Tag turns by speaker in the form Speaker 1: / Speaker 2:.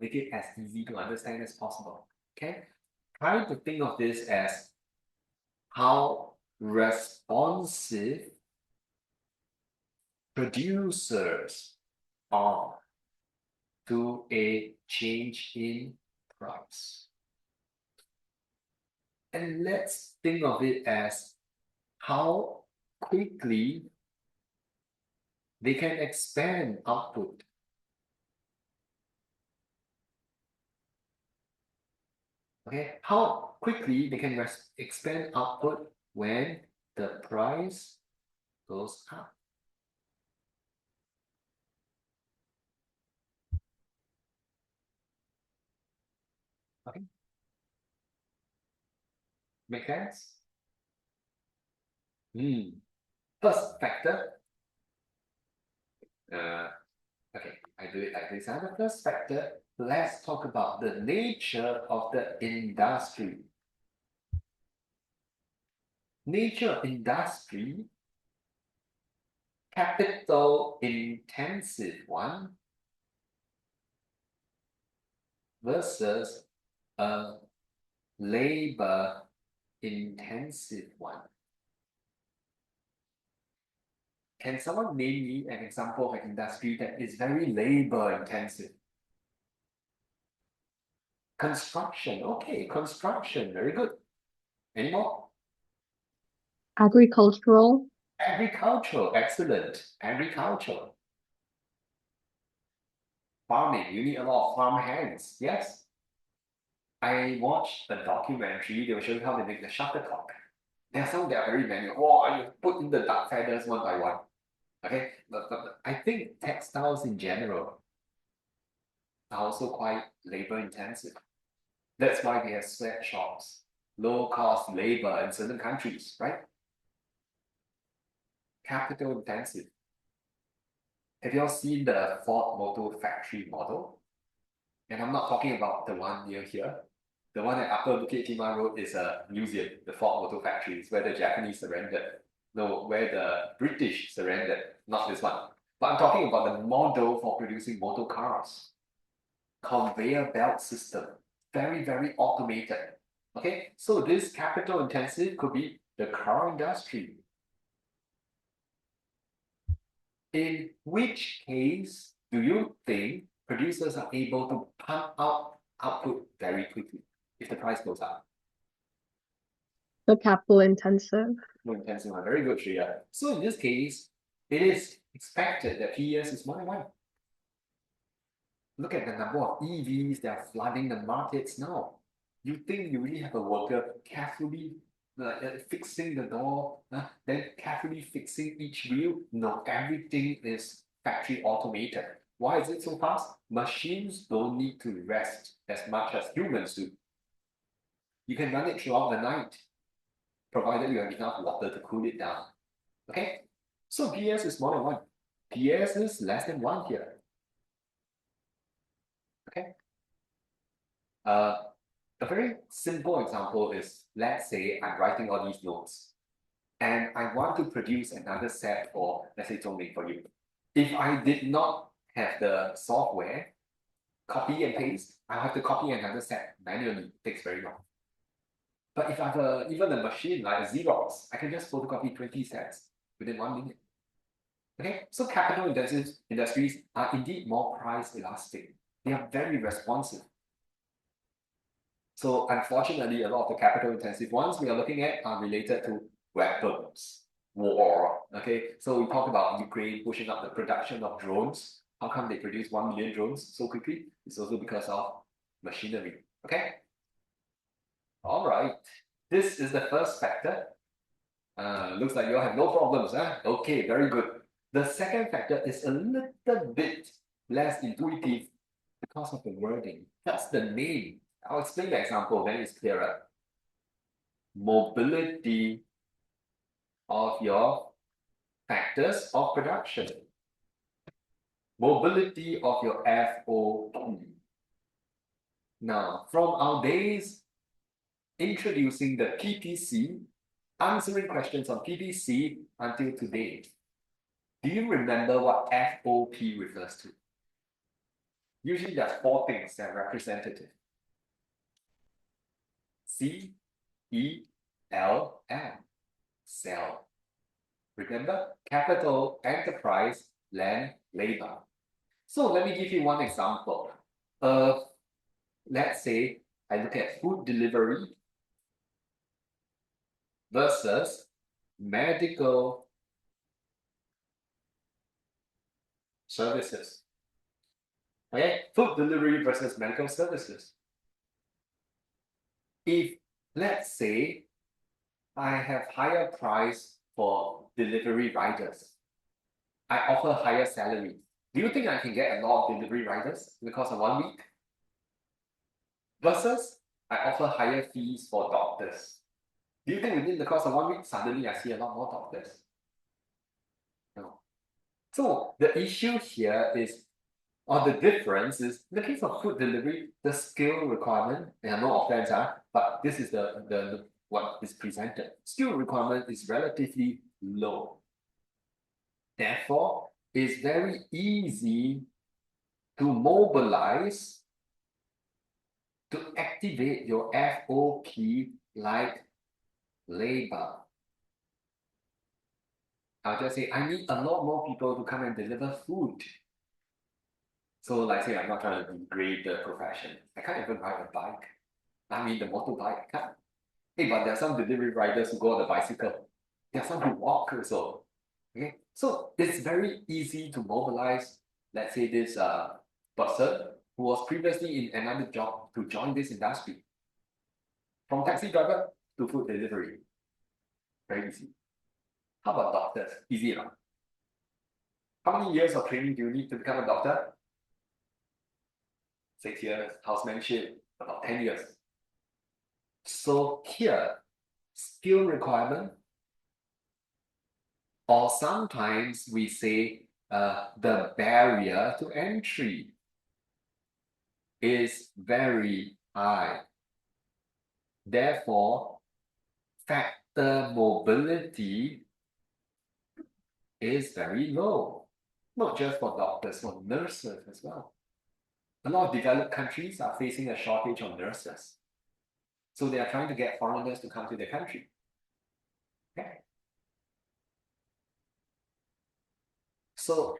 Speaker 1: Make it as easy to understand as possible. Okay? Try to think of this as how responsive producers are to a change in price. And let's think of it as how quickly they can expand output. Okay, how quickly they can expand output when the price goes up. Okay, make sense? First factor. Okay, I do it like this. The first factor, let's talk about the nature of the industry. Nature of industry, capital intensive one versus a labor intensive one. Can someone name me an example of an industry that is very labor intensive? Construction. Okay, construction. Very good. Any more?
Speaker 2: Agricultural.
Speaker 1: Agricultural. Excellent. Agricultural. Farming. You need a lot of farm hands. Yes. I watched a documentary. They were showing how they make the shuttlecock. There are some that are very manual. Oh, you put in the duck feathers one by one. Okay, but I think textiles in general are also quite labor intensive. That's why they have sweatshops, low cost labor in certain countries, right? Capital intensive. Have you all seen the Ford Motor Factory model? And I'm not talking about the one near here. The one at Upper Bukit Timah Road is a museum, the Ford Motor Factory. It's where the Japanese surrendered. No, where the British surrendered, not this one. But I'm talking about the model for producing motor cars. Conveyor belt system, very, very automated. Okay, so this capital intensive could be the car industry. In which case do you think producers are able to pump out output very quickly if the price goes up?
Speaker 2: The capital intensive.
Speaker 1: More intensive one. Very good, Shreya. So in this case, it is expected that PES is more than one. Look at the number of EVs that are flooding the markets now. You think you really have a worker carefully fixing the door, then carefully fixing each wheel? No, everything is factory automated. Why is it so fast? Machines don't need to rest as much as humans do. You can run it throughout the night, provided you have enough water to cool it down. Okay? So PS is more than one. PS is less than one here. Okay? A very simple example is, let's say I'm writing all these notes and I want to produce another set for, let's say, Zhongming for you. If I did not have the software, copy and paste, I have to copy another set manually. It takes very long. But if I have even a machine like a Xerox, I can just photocopy 20 sets within 1 minute. Okay, so capital intensive industries are indeed more price elastic. They are very responsive. So unfortunately, a lot of the capital intensive ones we are looking at are related to weapons, war. Okay, so we talk about Ukraine pushing up the production of drones. How come they produce 1 million drones so quickly? It's also because of machinery. Okay. All right. This is the first factor. Looks like you all have no problems, huh? Okay, very good. The second factor is a little bit less intuitive because of the wording. That's the name. I'll explain the example, then it's clearer. Mobility of your factors of production. Mobility of your FOP. Now, from our days introducing the PPC, answering questions on PPC until today, do you remember what FOP refers to? Usually there are four things that are representative. C-E-L-M, sell. Remember, capital, enterprise, land, labor. So let me give you one example. Let's say I look at food delivery versus medical services. Okay, food delivery versus medical services. If, let's say, I have higher price for delivery riders, I offer higher salary. Do you think I can get a lot of delivery riders in the course of 1 week? Versus, I offer higher fees for doctors. Do you think within the course of 1 week, suddenly I see a lot more doctors? No. So the issue here is, or the difference is, in the case of food delivery, the skill requirement, and no offense, but this is the what is presented. Skill requirement is relatively low. Therefore, it's very easy to mobilize, to activate your FOP like labor. I'll just say, I need a lot more people to come and deliver food. So like say, I'm not trying to degrade the profession. I can't even ride a bike. I mean the motorbike, I can't. Hey, but there are some delivery riders who go on a bicycle. There are some who walk also. Okay, so it's very easy to mobilize, let's say this person who was previously in another job to join this industry. From taxi driver to food delivery. Very easy. How about doctors? Easy enough. How many years of training do you need to become a doctor? 6 years. Housemanship, about 10 years. So here, skill requirement, or sometimes we say the barrier to entry is very high. Therefore, factor mobility is very low, not just for doctors, for nurses as well. A lot of developed countries are facing a shortage of nurses. So they are trying to get foreigners to come to their country. Okay. So